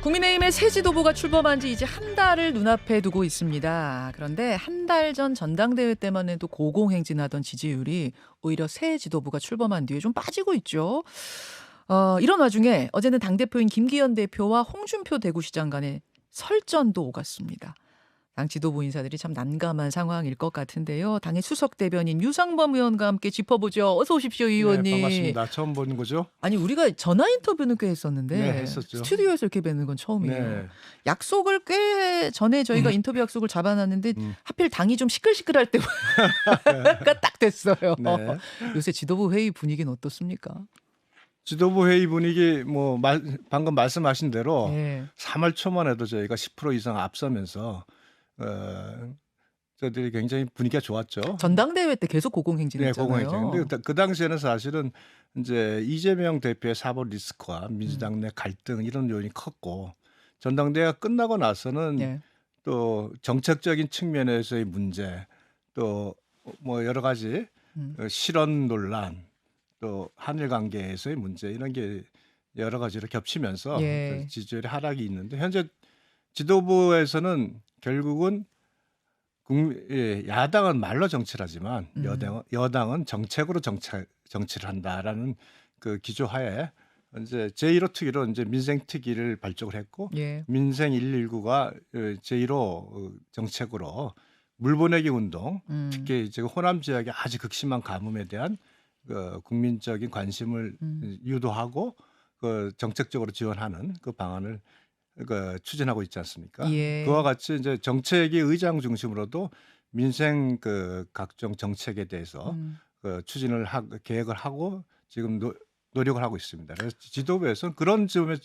국민의힘의 새 지도부가 출범한 지 이제 한 달을 눈앞에 두고 있습니다. 그런데 한 달 전 전당대회 때만 해도 고공행진하던 지지율이 오히려 새 지도부가 출범한 뒤에 좀 빠지고 있죠. 이런 와중에 어제는 당대표인 김기현 대표와 홍준표 대구시장 간의 설전도 오갔습니다. 당 지도부 인사들이 참 난감한 상황일 것 같은데요. 당의 수석 대변인 유상범 의원과 함께 짚어보죠. 어서 오십시오, 이 의원님. 네, 반갑습니다. 처음 보는 거죠? 아니 우리가 전화 인터뷰는 꽤 했었는데 네, 했었죠. 스튜디오에서 이렇게 뵙는 건 처음이에요. 네. 약속을 꽤 전에 저희가 인터뷰 약속을 잡아놨는데 하필 당이 좀 시끌시끌할 때가 딱 됐어요. 네. 요새 지도부 회의 분위기는 어떻습니까? 지도부 회의 분위기 방금 말씀하신 대로 네. 3월 초만 해도 저희가 10% 이상 앞서면서 저희들이 굉장히 분위기가 좋았죠. 전당대회 때 계속 네, 고공행진했잖아요. 고공행진. 근데 그 당시에는 사실은 이제 이재명 대표의 사법 리스크와 민주당 내 갈등 이런 요인이 컸고 전당대회가 끝나고 나서는 네. 또 정책적인 측면에서의 문제 또 뭐 여러 가지 실언 논란 또 한일 관계에서의 문제 이런 게 여러 가지로 겹치면서 예. 지지율의 하락이 있는데 현재 지도부에서는 결국은 야당은 말로 정치를 하지만 여당은 정책으로 정치를 한다라는 그 기조하에 이제 제1호 특위로 이제 민생 특위를 발족을 했고 예. 민생 119가 제1호 정책으로 물보내기 운동 특히 이제 호남 지역의 아주 극심한 가뭄에 대한 그 국민적인 관심을 유도하고 그 정책적으로 지원하는 그 방안을 추진하고 있지 않습니까? 예. 그와 같이 이제 정책의 의장 중심으로도 민생 그 각종 정책에 대해서 그 추진을 계획을 하고 지금 노력을 하고 있습니다. 그래서 지도부에서는 그런 점에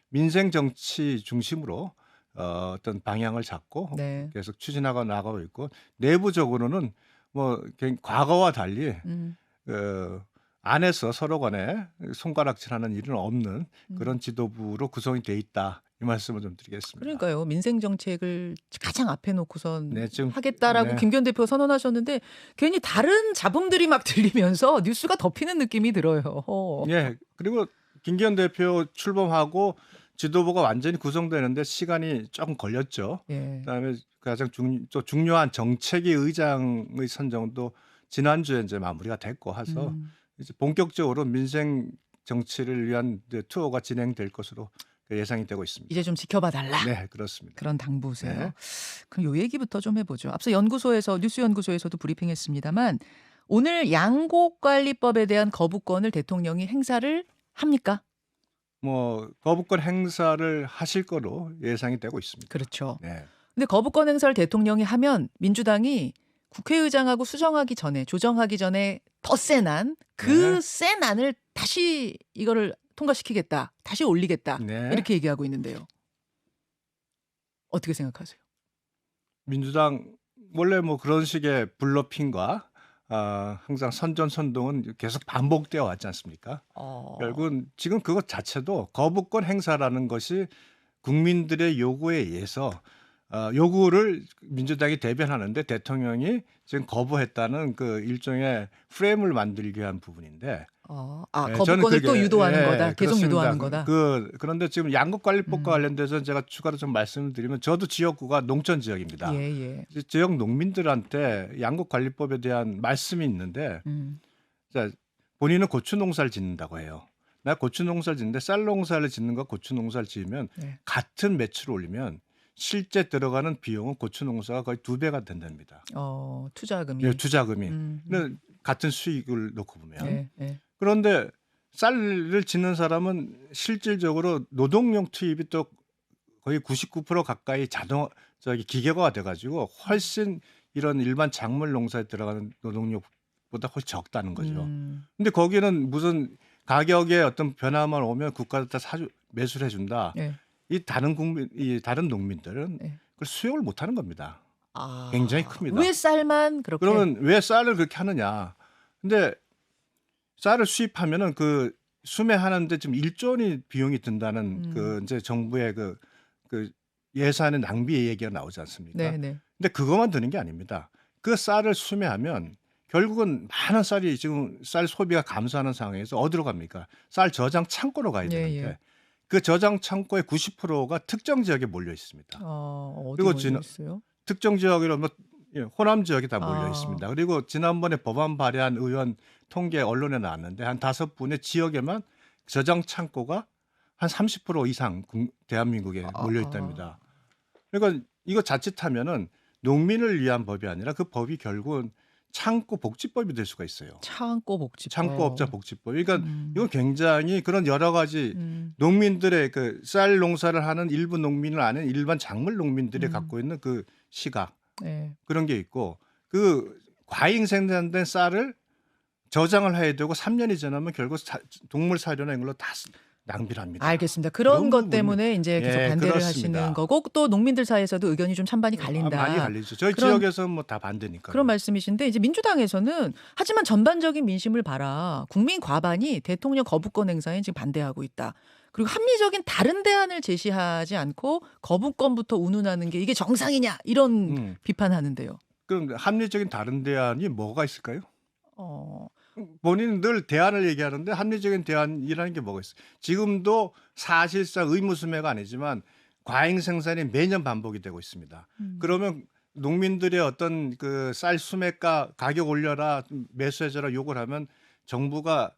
민생 정치 중심으로 어떤 방향을 잡고 네. 계속 추진하고 나가고 있고 내부적으로는 뭐 과거와 달리 안에서 서로 간에 손가락질하는 일은 없는 그런 지도부로 구성이 돼 있다. 이 말씀을 좀 드리겠습니다. 그러니까요. 민생 정책을 가장 앞에 놓고선 네, 지금 하겠다라고 네. 김기현 대표 선언하셨는데 괜히 다른 잡음들이 막 들리면서 뉴스가 덮이는 느낌이 들어요. 예. 그리고 김기현 대표 출범하고 지도부가 완전히 구성되는데 시간이 조금 걸렸죠. 예. 그다음에 가장 중요한 정책위 의장의 선정도 지난주에 이제 마무리가 됐고 해서 이제 본격적으로 민생 정치를 위한 투어가 진행될 것으로 예상이 되고 있습니다. 이제 좀 지켜봐 달라. 네, 그렇습니다. 그런 당부세요. 네. 그럼 요 얘기부터 좀 해보죠. 앞서 뉴스연구소에서도 브리핑했습니다만 오늘 양곡관리법에 대한 거부권을 대통령이 행사를 합니까? 뭐 거부권 행사를 하실 거로 예상이 되고 있습니다. 그렇죠. 네. 근데 거부권 행사를 대통령이 하면 민주당이 국회의장하고 조정하기 전에 더 센 안, 그 센 안을 다시 이거를 통과시키겠다. 다시 올리겠다. 네. 이렇게 얘기하고 있는데요. 어떻게 생각하세요? 민주당 원래 뭐 그런 식의 블러핑과 항상 선전선동은 계속 반복되어 왔지 않습니까? 결국은 지금 그것 자체도 거부권 행사라는 것이 국민들의 요구에 의해서 요구를 민주당이 대변하는데 대통령이 지금 거부했다는 그 일종의 프레임을 만들기 위한 부분인데 거부권을 또 유도하는 거다. 계속 그렇습니다. 유도하는 거다. 그런데 지금 양곡관리법과 관련돼서 제가 추가로 좀 말씀을 드리면 저도 지역구가 농촌 지역입니다. 예. 지역 농민들한테 양곡관리법에 대한 말씀이 있는데 자, 본인은 고추 농사를 짓는다고 해요. 나 고추 농사를 짓는데 쌀 농사를 짓는 거 고추 농사를 지으면 같은 매출을 올리면 실제 들어가는 비용은 고추 농사가 거의 2배가 된답니다. 투자금이. 예, 투자금이. 근데 같은 수익을 놓고 보면. 예. 그런데 쌀을 짓는 사람은 실질적으로 노동력 투입이 또 거의 99% 가까이 기계화가 돼가지고 훨씬 이런 일반 작물 농사에 들어가는 노동력보다 훨씬 적다는 거죠. 근데 거기는 무슨 가격에 어떤 변화만 오면 국가가 다 매수를 해준다. 이 다른 농민들은 그걸 수용을 못하는 겁니다. 굉장히 큽니다. 왜 쌀만 그렇게? 그러면 왜 쌀을 그렇게 하느냐? 근데 쌀을 수입하면은 그 수매하는데 지금 1조 원이 비용이 든다는 그 이제 정부의 그 예산의 낭비 얘기가 나오지 않습니까? 네. 근데 그것만 드는 게 아닙니다. 그 쌀을 수매하면 결국은 많은 쌀이 지금 쌀 소비가 감소하는 상황에서 어디로 갑니까? 쌀 저장 창고로 가야 되는데 그 저장 창고의 90%가 특정 지역에 몰려 있습니다. 어디 그리고 몰려 있어요? 특정 지역이라 뭐 호남 지역이 다 몰려 아. 있습니다. 그리고 지난번에 법안 발의한 의원 통계 언론에 나왔는데 한 5분의 지역에만 저장 창고가 한 30% 이상 대한민국에 몰려 아. 있답니다. 그러니까 이거 자칫하면은 농민을 위한 법이 아니라 그 법이 결국은 창고 복지법이 될 수가 있어요. 창고 복지법. 창고업자 복지법. 그러니까 음. 이건 굉장히 그런 여러 가지 음. 농민들의 그 쌀 농사를 하는 일부 농민을 아는 일반 작물 농민들이 음. 갖고 있는 그 시각 네. 그런 게 있고 그 과잉 생산된 쌀을 저장을 해야 되고 3년이 지나면 결국 동물 사료나 이런 걸로 다 낭비를 합니다. 알겠습니다. 그런 그런 것 부분이 때문에 인제 계속 예 반대를 그렇습니다. 하시는 거고 또 농민들 사이에서도 의견이 좀 찬반이 많이 갈린다. 갈리죠. 저희 그런 지역에서는 뭐 다 반대니까요. 그런 말씀이신데 이제 민주당에서는 하지만 전반적인 민심을 봐라. 국민 과반이 대통령 거부권 행사에 지금 반대하고 있다. 그리고 합리적인 다른 대안을 제시하지 않고 거부권부터 운운하는 게 이게 정상이냐 이런 음. 비판하는데요. 그럼 합리적인 다른 대안이 뭐가 있을까요? 어. 본인은 늘 대안을 얘기하는데 합리적인 대안이라는 게 뭐가 있어요? 지금도 사실상 의무수매가 아니지만 과잉 생산이 매년 반복이 되고 있습니다. 음. 그러면 농민들의 어떤 그 쌀 수매가 가격 올려라 매수해줘라 욕을 하면 정부가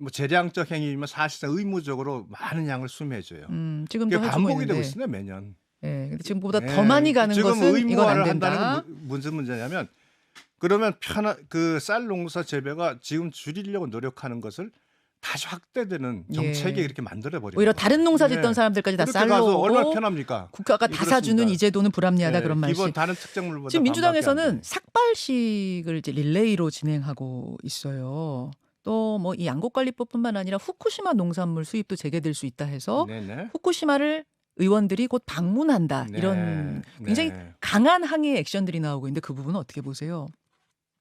뭐 재량적 행위이면 사실상 의무적으로 많은 양을 수매해줘요. 지금도 그게 해주고 반복이 되고 있는데. 있습니다 매년. 예. 근데 지금보다 더 예, 많이 가는 지금 것은 이건 안 의무화를 된다. 한다는 게 무슨 문제냐면 그러면 그 쌀 농사 재배가 지금 줄이려고 노력하는 것을 다시 확대되는 정책이 예. 이렇게 만들어 버리는 오히려 거예요. 다른 농사 짓던 네. 사주들까지 다 그렇게 쌀로 가서 얼마나 오고 편합니까? 국가가 예, 다 사주는 그렇습니다. 이 제도는 불합리하다 예, 그런 말씀. 기본 다른 특정물보다 지금 반밖에 안 민주당에서는 돼요. 삭발식을 이제 릴레이로 진행하고 있어요. 또 뭐 이 양곡관리법뿐만 아니라 후쿠시마 농산물 수입도 재개될 수 있다 해서 네네. 후쿠시마를 의원들이 곧 방문한다 이런 네, 굉장히 네. 강한 항의 액션들이 나오고 있는데 그 부분은 어떻게 보세요?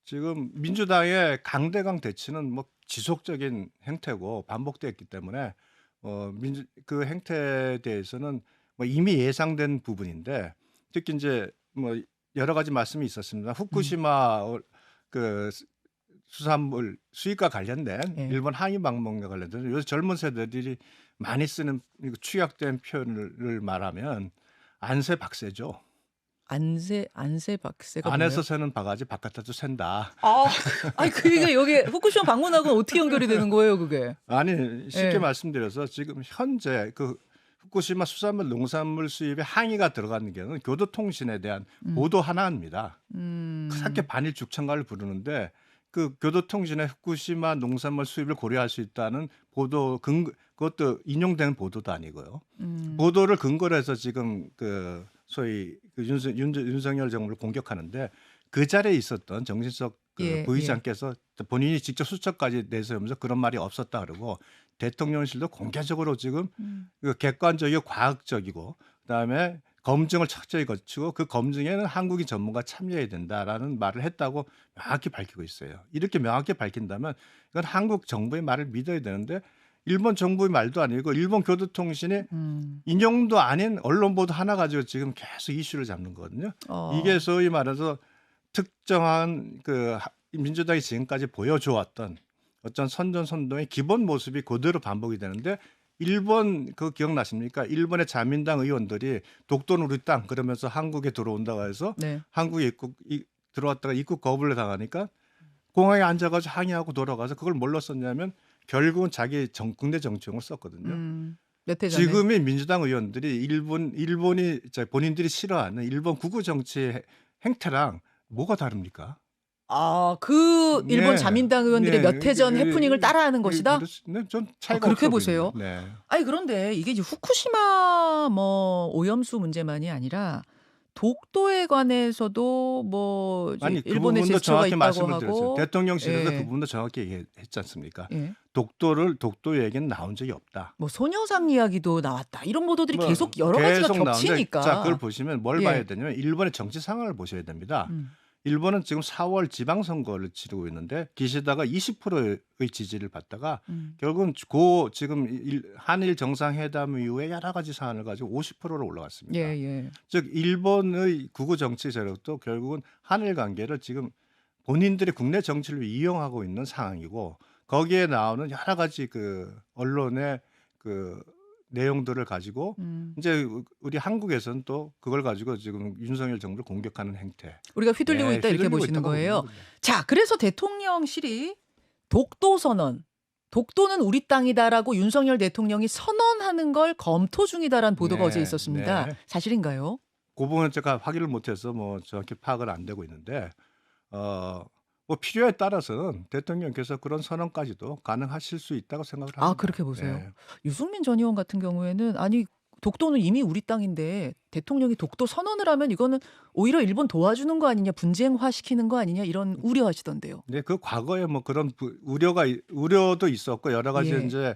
지금 민주당의 강대강 대치는 뭐 지속적인 행태고 반복됐기 때문에 그 행태에 대해서는 뭐 이미 예상된 부분인데 특히 이제 뭐 여러 가지 말씀이 있었습니다. 후쿠시마 그 수산물 수입과 관련된 예. 일본 항해 방문과 관련된 요새 젊은 세대들이 많이 쓰는 축약된 표현을 말하면 안새 박새죠. 안새 박새가 안에서 뭐예요? 새는 바가지 바깥에서 샌다. 아니 그게 여기 후쿠시마 방문하고는 어떻게 연결이 되는 거예요, 그게? 아니 쉽게 예. 말씀드려서 지금 현재 그 후쿠시마 수산물 농산물 수입에 항의가 들어가는 경우는 교도통신에 대한 보도 하나입니다. 그렇게 반일 죽창가를 부르는데 그 교도통신에 후쿠시마 농산물 수입을 고려할 수 있다는 보도 그것도 인용된 보도도 아니고요. 보도를 근거로 해서 지금 그 소위 그 윤석열 정부를 공격하는데 그 자리에 있었던 정진석 그 예, 부의장께서 본인이 직접 수첩까지 내세우면서 그런 말이 없었다 그러고 대통령실도 공개적으로 지금 그 객관적이고 과학적이고 그다음에 검증을 철저히 거치고 그 검증에는 한국인 전문가 참여해야 된다라는 말을 했다고 명확히 밝히고 있어요. 이렇게 명확히 밝힌다면 이건 한국 정부의 말을 믿어야 되는데 일본 정부의 말도 아니고 일본 교도통신이 인용도 아닌 언론 보도 하나 가지고 지금 계속 이슈를 잡는 거거든요. 이게 소위 말해서 특정한 그 민주당이 지금까지 보여줘왔던 어떤 선전선동의 기본 모습이 그대로 반복이 되는데 일본 그 기억나십니까? 일본의 자민당 의원들이 독도는 우리 땅 그러면서 한국에 들어온다고 해서 네. 한국에 들어왔다가 입국 거부를 당하니까 공항에 앉아가지고 항의하고 돌아가서 그걸 뭘로 썼냐면 결국은 자기 국내 정치용을 썼거든요. 몇 해 전에. 지금의 민주당 의원들이 일본이 본인들이 싫어하는 일본 극우 정치 행태랑 뭐가 다릅니까? 그 일본 네. 자민당 의원들의 네. 몇 해 전 해프닝을 따라하는 것이다? 네, 좀 차이가 그렇게 없어 보세요? 보입니다. 네. 아니 그런데 이게 이제 후쿠시마 뭐 오염수 문제만이 아니라 독도에 관해서도 뭐 이제 아니 그 일본의 부분도 제스처가 정확히 있다고 말씀을 드렸어요. 하고. 대통령실에서 예. 그 부분도 정확히 얘기했지 않습니까? 예. 독도 얘기는 나온 적이 없다. 뭐 소녀상 이야기도 나왔다. 이런 보도들이 뭐 계속 여러 가지가 계속 나오는데 겹치니까. 자 그걸 보시면 뭘 예. 봐야 되냐면 일본의 정치 상황을 보셔야 됩니다. 일본은 지금 4월 지방선거를 치르고 있는데 기시다가 20%의 지지를 받다가 결국은 지금 한일 정상회담 이후에 여러 가지 사안을 가지고 50%로 올라갔습니다. 예. 즉 일본의 극우 정치 세력도 결국은 한일 관계를 지금 본인들의 국내 정치를 이용하고 있는 상황이고 거기에 나오는 여러 가지 그 언론의 그 내용들을 가지고 음. 이제 우리 한국에서는 또 그걸 가지고 지금 윤석열 정부를 공격하는 행태. 우리가 휘둘리고 네, 있다 이렇게 휘둘리고 보시는 있다고 보는 거예요. 겁니다. 자, 그래서 대통령실이 독도 선언, 독도는 우리 땅이다라고 윤석열 대통령이 선언하는 걸 검토 중이다라는 보도가 어제 네, 있었습니다. 네. 사실인가요? 그 부분은 제가 확인을 못해서 뭐 정확히 파악은 안 되고 있는데 뭐 필요에 따라서는 대통령께서 그런 선언까지도 가능하실 수 있다고 생각을 아, 합니다. 그렇게 보세요. 네. 유승민 전 의원 같은 경우에는 아니 독도는 이미 우리 땅인데 대통령이 독도 선언을 하면 이거는 오히려 일본 도와주는 거 아니냐, 분쟁화시키는 거 아니냐 이런 우려하시던데요. 네, 그 과거에 뭐 그런 우려도 있었고 여러 가지 예. 이제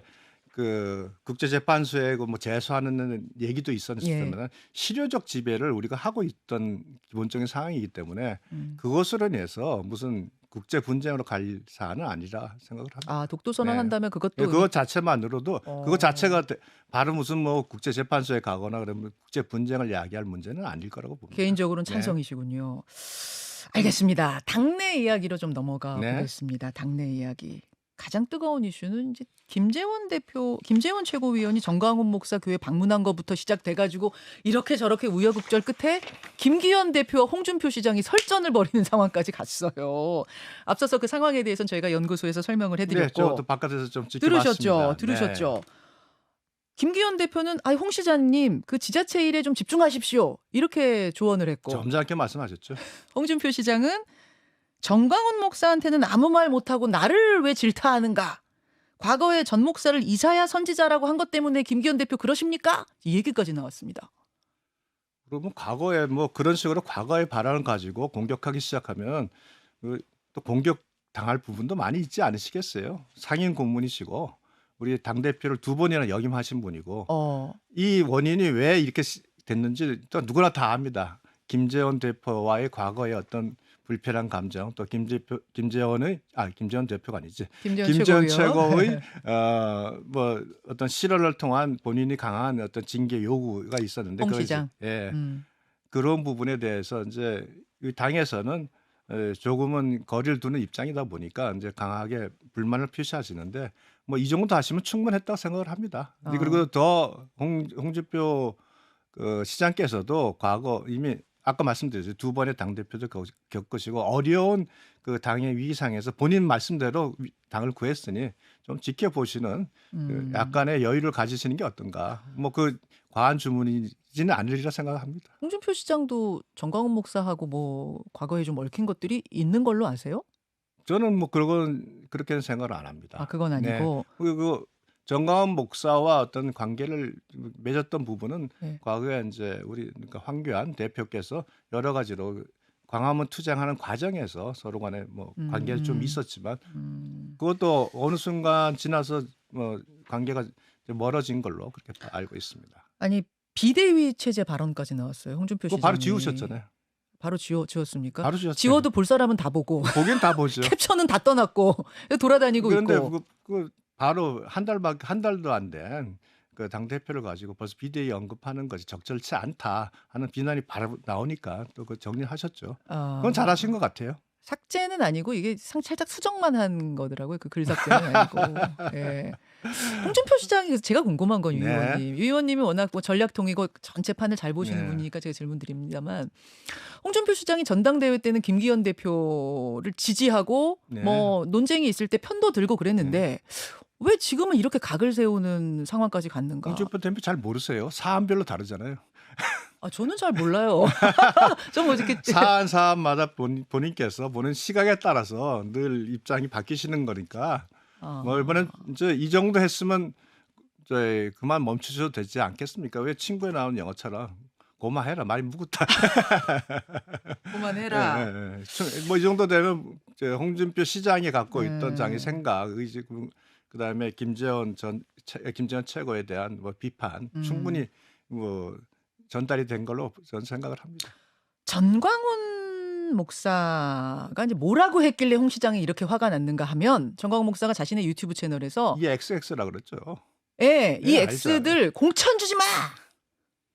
그 국제재판소에 뭐 제소하는 얘기도 예. 있었지만 실효적 지배를 우리가 하고 있던 기본적인 상황이기 때문에 음. 그것으로 인해서 무슨 국제 분쟁으로 갈 사안은 아니라 생각을 합니다. 아, 독도 네. 선언한다면 예, 그것도 그것 자체만으로도 그것 어. 자체가 바로 무슨 뭐 국제재판소에 가거나 그러면 국제 분쟁을 야기할 문제는 아닐 거라고 봅니다. 개인적으로는 네. 찬성이시군요. 알겠습니다. 당내 이야기로 좀 넘어가 네. 보겠습니다. 당내 이야기. 가장 뜨거운 이슈는 이제 김재원 최고위원이 정광훈 목사 교회 방문한 것부터 시작돼가지고 이렇게 저렇게 우여곡절 끝에 김기현 대표와 홍준표 시장이 설전을 벌이는 상황까지 갔어요. 앞서서 그 상황에 대해서는 저희가 연구소에서 설명을 네, 해드렸고 저도 바깥에서 좀 지켜봤습니다. 들으셨죠? 김기현 대표는 홍 시장님 그 지자체 일에 좀 집중하십시오. 이렇게 조언을 했고 점잖게 말씀하셨죠. 홍준표 시장은 정광훈 목사한테는 아무 말 못하고 나를 왜 질타하는가? 과거에 전 목사를 이사야 선지자라고 한 것 때문에 김기현 대표 그러십니까? 이 얘기까지 나왔습니다. 그러면 과거에 뭐 그런 식으로 과거의 발언을 가지고 공격하기 시작하면 또 공격 당할 부분도 많이 있지 않으시겠어요? 상임 고문이시고 우리 당 대표를 2번이나 역임하신 분이고 이 원인이 왜 이렇게 됐는지 또 누구나 다 압니다. 김재원 대표와의 과거의 어떤 불편한 감정, 또 김재원 대표가 아니지. 김재원 최고의 뭐 어떤 실언을 통한 본인이 강한 어떤 징계 요구가 있었는데 홍 시장. 그런 부분에 대해서 이제 이 당에서는 조금은 거리를 두는 입장이다 보니까 이제 강하게 불만을 표시하시는데 뭐 이 정도 하시면 충분했다고 생각을 합니다. 그리고 더 홍준표 시장께서도 과거 이미 아까 말씀드렸죠. 2번의 당대표도 겪으시고 어려운 그 당의 위기상에서 본인 말씀대로 당을 구했으니 좀 지켜보시는 그 약간의 여유를 가지시는 게 어떤가. 뭐 그 과한 주문이지는 않으리라 생각합니다. 홍준표 시장도 정광훈 목사하고 뭐 과거에 좀 얽힌 것들이 있는 걸로 아세요? 저는 뭐 그렇게는 생각을 안 합니다. 아, 그건 아니고. 네. 그리고 정광훈 목사와 어떤 관계를 맺었던 부분은 네. 과거에 이제 우리 그러니까 황교안 대표께서 여러 가지로 광화문 투쟁하는 과정에서 서로 간에 뭐 관계가 좀 있었지만 그것도 어느 순간 지나서 뭐 관계가 멀어진 걸로 그렇게 알고 있습니다. 아니 비대위 체제 발언까지 나왔어요. 홍준표 그거 시장이. 바로 지우셨잖아요. 바로 지웠습니까? 바로 지웠어요. 지워도 볼 사람은 다 보고 보긴 다 보죠. 캡처는 다 떠났고 돌아다니고 그런데 있고. 그 바로 한 달도 안 된 그 당 대표를 가지고 벌써 비대위 언급하는 것이 적절치 않다 하는 비난이 바로 나오니까 또 그 정리하셨죠. 그건 잘하신 것 같아요. 삭제는 아니고 이게 살짝 수정만 한 거더라고요. 그 글 삭제는 아니고. 예. 홍준표 시장이 제가 궁금한 건 유 의원님. 유 의원님이 워낙 뭐 전략통이고 전체 판을 잘 보시는 분이니까 제가 질문 드립니다만 홍준표 시장이 전당대회 때는 김기현 대표를 지지하고 뭐 논쟁이 있을 때 편도 들고 그랬는데 왜 지금은 이렇게 각을 세우는 상황까지 갔는가? 홍준표 대표 잘 모르세요. 사안별로 다르잖아요. 아, 저는 잘 몰라요. 좀 어떻게 사안마다 본인께서 보는 시각에 따라서 늘 입장이 바뀌시는 거니까 뭐 이번엔 이제 이 정도 했으면 그만 멈추셔도 되지 않겠습니까? 왜 친구에 나오는 영어처럼 고마해라 말이 무겁다. 그만해라. 뭐 이 정도 되면 홍준표 시장이 갖고 있던 장의 생각, 의지, 그다음에 김재원 최고에 대한 뭐 비판 충분히 뭐 전달이 된 걸로 저는 생각을 합니다. 전광훈 목사가 이제 뭐라고 했길래 홍 시장이 이렇게 화가 났는가 하면 전광훈 목사가 자신의 유튜브 채널에서 이 XX라 그랬죠. 예, 이 알죠. X들 공천 주지 마.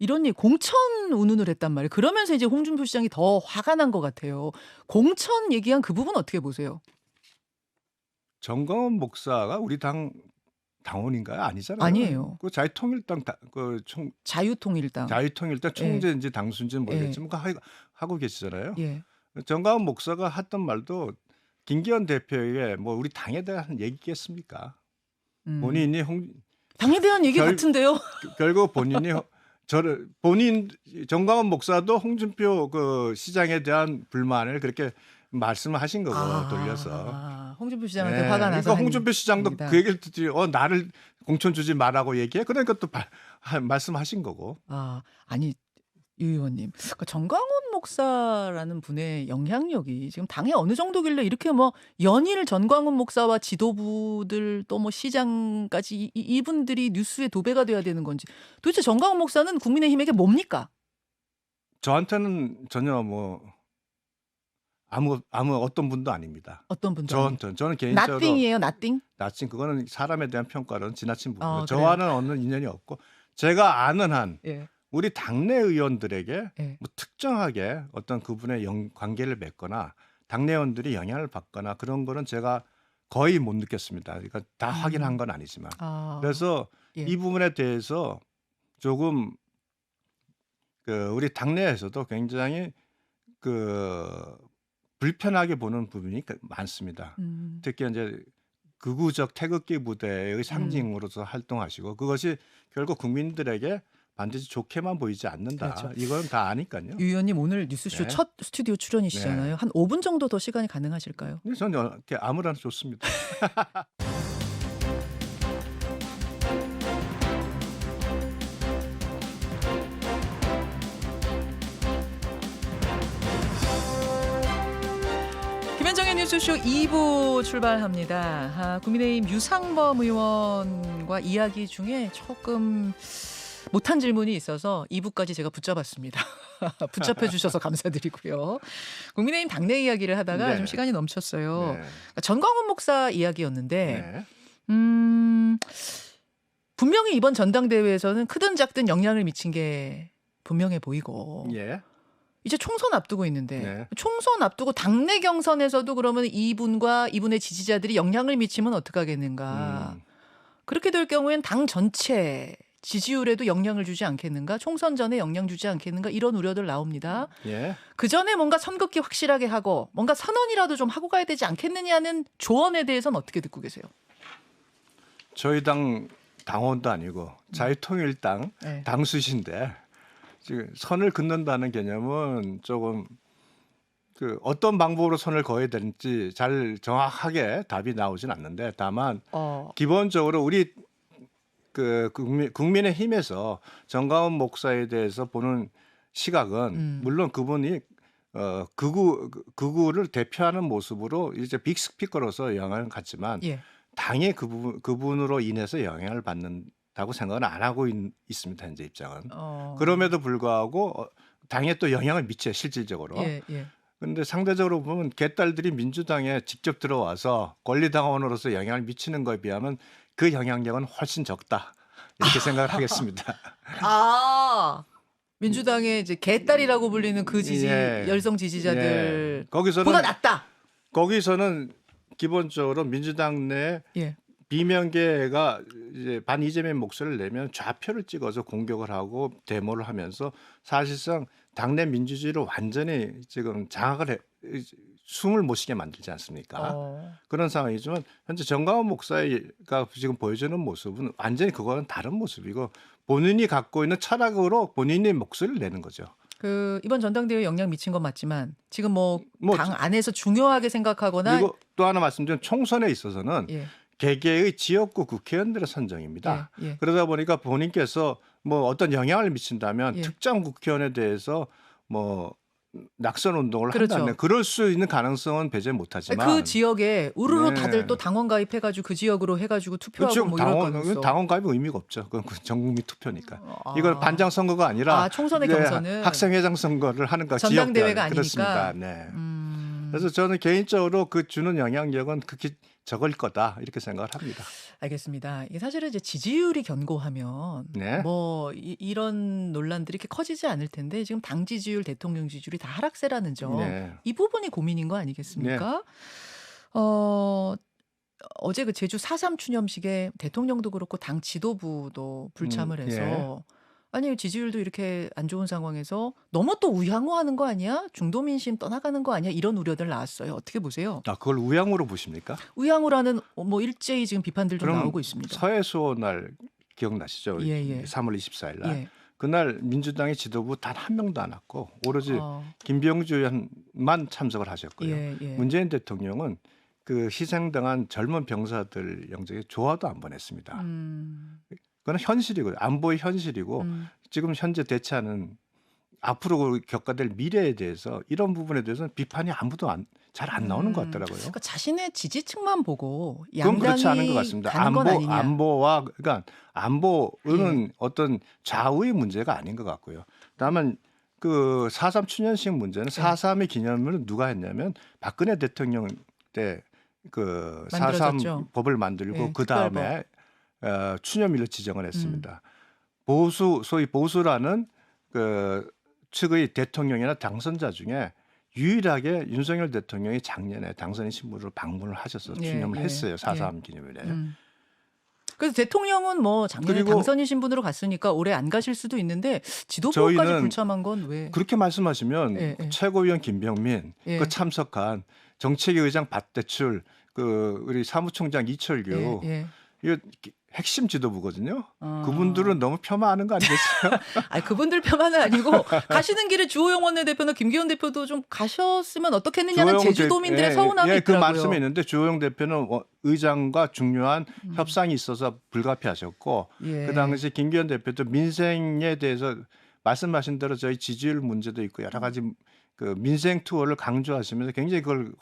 이런 공천 운운을 했단 말이에요. 그러면서 이제 홍준표 시장이 더 화가 난 것 같아요. 공천 얘기한 그 부분 어떻게 보세요? 정광훈 목사가 우리 당 당원인가요? 아니잖아요. 아니에요. 그 자유통일당 자유통일당. 자유통일당 예. 총재인지 당수인지는 예. 모르겠지만 하고 계시잖아요. 예. 정가은 목사가 했던 말도 김기현 대표에게 뭐 우리 당에 대한 얘기겠습니까? 음. 본인이 당에 대한 얘기 결- 같은데요. 결국 본인이 정광훈 목사도 홍준표 그 시장에 대한 불만을 그렇게 말씀을 하신 거고 돌려서. 홍준표 시장한테 네, 화가 나서 그러니까 홍준표 시장도 얘기다. 그 얘기를 듣지 나를 공천 주지 말라고 얘기해. 그러니까 또 말씀하신 거고. 아니 유 의원님, 그러니까 정광훈 목사라는 분의 영향력이 지금 당에 어느 정도길래 이렇게 뭐 연일 전광훈 목사와 지도부들 또 뭐 시장까지 이분들이 뉴스에 도배가 돼야 되는 건지. 도대체 정광훈 목사는 국민의힘에게 뭡니까? 저한테는 전혀 뭐 아무 어떤 분도 아닙니다. 어떤 분도 아니에요. 저는 개인적으로 나띵이에요, 나띵? 나친 그거는 사람에 대한 평가는 지나친 부분이고 그래요? 저와는 어느 인연이 없고 제가 아는 한 예. 우리 당내 의원들에게 예. 뭐 특정하게 어떤 그분의 관계를 맺거나 당내 의원들이 영향을 받거나 그런 거는 제가 거의 못 느꼈습니다. 그러니까 다 확인한 건 아니지만. 그래서 예. 이 부분에 대해서 조금 우리 당내에서도 굉장히 불편하게 보는 부분이 많습니다. 특히 이제 극우적 태극기 부대의 상징으로서 활동하시고 그것이 결국 국민들에게 반드시 좋게만 보이지 않는다. 그렇죠. 이건 다 아니까요. 유 의원님 오늘 뉴스쇼 네. 첫 스튜디오 출연이시잖아요. 한 5분 정도 더 시간이 가능하실까요? 저는 이렇게 아무나 좋습니다. 김현정의 뉴스쇼 2부 출발합니다. 국민의힘 유상범 의원과 이야기 중에 조금 못한 질문이 있어서 2부까지 제가 붙잡았습니다. 붙잡혀 주셔서 감사드리고요. 국민의힘 당내 이야기를 하다가 네. 좀 시간이 넘쳤어요. 네. 그러니까 전광훈 목사 이야기였는데 네. 분명히 이번 전당대회에서는 크든 작든 영향을 미친 게 분명해 보이고 예. 이제 총선 앞두고 있는데 네. 총선 앞두고 당내 경선에서도 그러면 이분과 이분의 지지자들이 영향을 미치면 어떡하겠는가. 그렇게 될 경우엔 당 전체 지지율에도 영향을 주지 않겠는가. 총선 전에 영향 주지 않겠는가. 이런 우려들 나옵니다. 예. 그 전에 뭔가 선긋기 확실하게 하고 뭔가 선언이라도 좀 하고 가야 되지 않겠느냐는 조언에 대해서는 어떻게 듣고 계세요? 저희 당 당원도 아니고 자유통일당 네. 당수신데 지금 선을 긋는다는 개념은 조금 어떤 방법으로 선을 그어야 되는지 잘 정확하게 답이 나오진 않는데 다만 기본적으로 우리 국민의힘에서 정광훈 목사에 대해서 보는 시각은 물론 그분이 극우를 대표하는 모습으로 이제 빅스피커로서 영향을 갖지만 예. 당의 그분으로 인해서 영향을 받는다고 생각은 안 하고 있습니다. 현재 입장은. 그럼에도 불구하고 당에 또 영향을 미쳐요. 실질적으로. 예, 예. 그런데 상대적으로 보면 개딸들이 민주당에 직접 들어와서 권리당원으로서 영향을 미치는 것에 비하면 그 영향력은 훨씬 적다. 이렇게 생각을 하겠습니다. 민주당의 이제 개딸이라고 불리는 그 열성 지지자들 보다 낫다. 거기서는 기본적으로 민주당 내 예. 비명계가 이제 반 이재명 목소리를 내면 좌표를 찍어서 공격을 하고 데모를 하면서 사실상 당내 민주주의를 완전히 지금 숨을 못 쉬게 만들지 않습니까? 그런 상황이지만 현재 정광훈 목사가 지금 보여주는 모습은 완전히 그거는 다른 모습이고 본인이 갖고 있는 철학으로 본인의 목소리를 내는 거죠. 이번 전당대회에 영향 미친 건 맞지만 지금 당 안에서 중요하게 생각하거나 그리고 또 하나 말씀드리면 총선에 있어서는 예. 개개의 지역구 국회의원들의 선정입니다. 예. 그러다 보니까 본인께서 어떤 영향을 미친다면 특정 국회의원에 대해서 낙선 운동을 그렇죠. 한다면 그럴 수 있는 가능성은 배제 못하지만 그 지역에 우르르 다들 또 당원 가입해가지고 그 지역으로 해가지고 투표하고 그렇죠. 이럴 가능성. 당원 가입은 의미가 없죠. 그건 전국민 투표니까. 이건 반장 선거가 아니라 총선의 경선은 학생회장 선거를 하는 거 전당대회가 아니니까. 그렇습니다. 네. 그래서 저는 개인적으로 주는 영향력은 극히 적을 거다 이렇게 생각을 합니다. 알겠습니다. 이게 사실은 이제 지지율이 견고하면 네. 이런 논란들이 이렇게 커지지 않을 텐데 지금 당 지지율, 대통령 지지율이 다 하락세라는 점. 네. 이 부분이 고민인 거 아니겠습니까? 어제 그 제주 4.3 추념식에 대통령도 그렇고 당 지도부도 불참을 예. 해서 아니 지지율도 이렇게 안 좋은 상황에서 너무 또 우양호하는 거 아니야? 중도 민심 떠나가는 거 아니야? 이런 우려들 나왔어요. 어떻게 보세요? 그걸 우양으로 보십니까? 우양호라는 뭐 일제히 지금 비판들도 그럼 나오고 있습니다. 서해수호 날 기억나시죠? 예, 예. 3월 24일 날. 예. 그날 민주당의 지도부 단 한 명도 안 왔고 오로지 어, 김병주 의원만 참석을 하셨고요. 예, 예. 문재인 대통령은 그 희생당한 젊은 병사들 영적에 조화도 안 보냈습니다. 그건 현실이고요. 안보의 현실이고 지금 현재 대처하는 앞으로 겪어야 미래에 대해서 이런 부분에 대해서는 비판이 아무도 잘 안 나오는 것 같더라고요. 그러니까 자신의 지지층만 보고 그건 그렇지 않은 것 양당이 같습니다. 가는 건 아니냐. 안보와 그러니까 안보는 예. 어떤 좌우의 문제가 아닌 것 같고요. 다만 그 4.3 추념식 문제는 네. 4.3의 기념일은 누가 했냐면 박근혜 대통령 때 그 4.3 만들어졌죠. 법을 만들고 예, 그 다음에 추념일로 지정을 했습니다. 소위 보수라는 그 측의 대통령이나 당선자 중에 유일하게 윤석열 대통령이 작년에 당선인 신분으로 방문을 하셔서 예, 추념을 예, 했어요. 예. 4.3 기념일에. 그래서 대통령은 뭐 작년에 그리고 당선인 신분으로 갔으니까 올해 안 가실 수도 있는데 지도부까지 저희는 불참한 건 왜? 그렇게 말씀하시면 예, 예. 최고위원 김병민, 예. 그 참석한 정책위 의장 박대출, 그 우리 사무총장 이철규, 예, 예. 이거 핵심 지도부거든요. 어. 그분들은 너무 폄하하는 거 아니겠어요? 아니 그분들 폄하는 아니고 가시는 길에 주호영 원내대표나 김기현 대표도 좀 가셨으면 어떻겠느냐는 주호영 제주도민들의 예, 서운함이 예, 그 있더라고요. 말씀이 있는데 주호영 대표는 의장과 중요한 협상이 있어서 불가피하셨고 예. 그 당시 김기현 대표도 민생에 대해서 말씀하신 대로 저희 지지율 문제도 있고 여러 가지 그 민생 투어를 강조하시면서 굉장히 그걸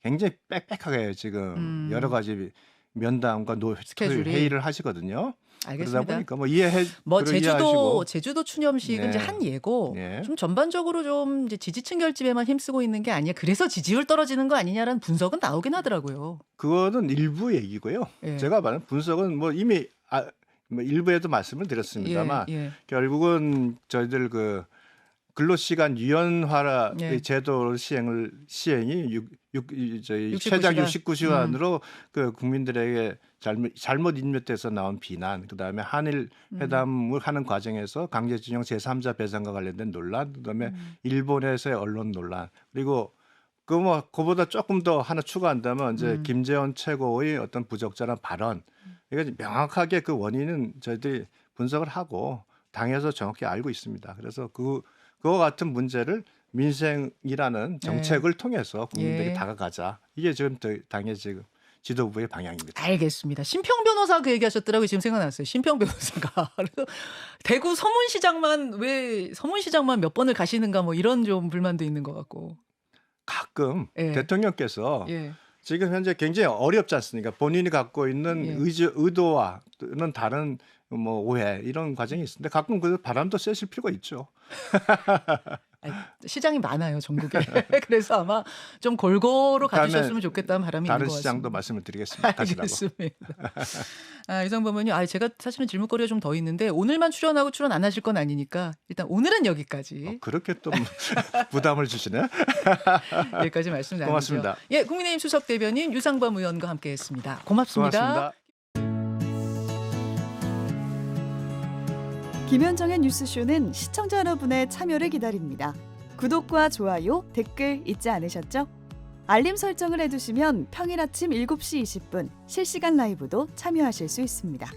굉장히 빽빽하게 지금 여러 가지 면담과 스케줄이. 회의를 하시거든요. 그러다 알겠습니다. 보니까 뭐 뭐 이해하시고. 제주도 추념식은 네. 이제 한 예고 네. 좀 전반적으로 좀 이제 지지층 결집에만 힘쓰고 있는 게 아니야. 그래서 지지율 떨어지는 거 아니냐라는 분석은 나오긴 하더라고요. 그거는 일부 얘기고요. 예. 제가 말하는 분석은 뭐 이미 뭐 일부에도 말씀을 드렸습니다만 예, 예. 결국은 저희들 그 근로시간 유연화의 예. 제도 시행이 저희 69 최장 시간. 69시간으로 그 국민들에게 잘못 인멸돼서 나온 비난, 그다음에 한일 회담을 하는 과정에서 강제징용 제3자 배상과 관련된 논란, 그다음에 일본에서의 언론 논란, 그리고 그보다 조금 더 하나 추가한다면 이제 김재원 최고의 어떤 부적절한 발언, 이거 명확하게 그 원인은 저희들이 분석을 하고 당에서 정확히 알고 있습니다. 그래서 그와 같은 문제를 민생이라는 정책을 통해서 국민들에게 예. 다가가자. 이게 지금 당의 지금 지도부의 방향입니다. 알겠습니다. 신평 변호사 그 얘기하셨더라고요. 지금 생각났어요. 신평 변호사가. 그래서 대구 서문시장만 몇 번을 가시는가 뭐 이런 좀 불만도 있는 것 같고. 가끔 예. 대통령께서 예. 지금 현재 굉장히 어렵지 않습니까? 본인이 갖고 있는 예. 의도와는 다른 뭐 오해 이런 과정이 있는데 가끔 그 바람도 쐬실 필요가 있죠. 아니, 시장이 많아요 전국에. 그래서 아마 좀 골고루 다음에 가주셨으면 좋겠다는 바람이 있는 다른 것 같습니다. 시장도 말씀을 드리겠습니다. 가시라고. 알겠습니다. 이상범은요. 제가 사실은 질문거리가 좀 더 있는데 오늘만 출연 안 하실 건 아니니까 일단 오늘은 여기까지. 그렇게 또 부담을 주시네. 여기까지 말씀 나누죠. 고맙습니다. 예, 국민의힘 수석 대변인 유상범 의원과 함께했습니다. 고맙습니다. 고맙습니다. 김현정의 뉴스쇼는 시청자 여러분의 참여를 기다립니다. 구독과 좋아요, 댓글 잊지 않으셨죠? 알림 설정을 해두시면 평일 아침 7시 20분 실시간 라이브도 참여하실 수 있습니다.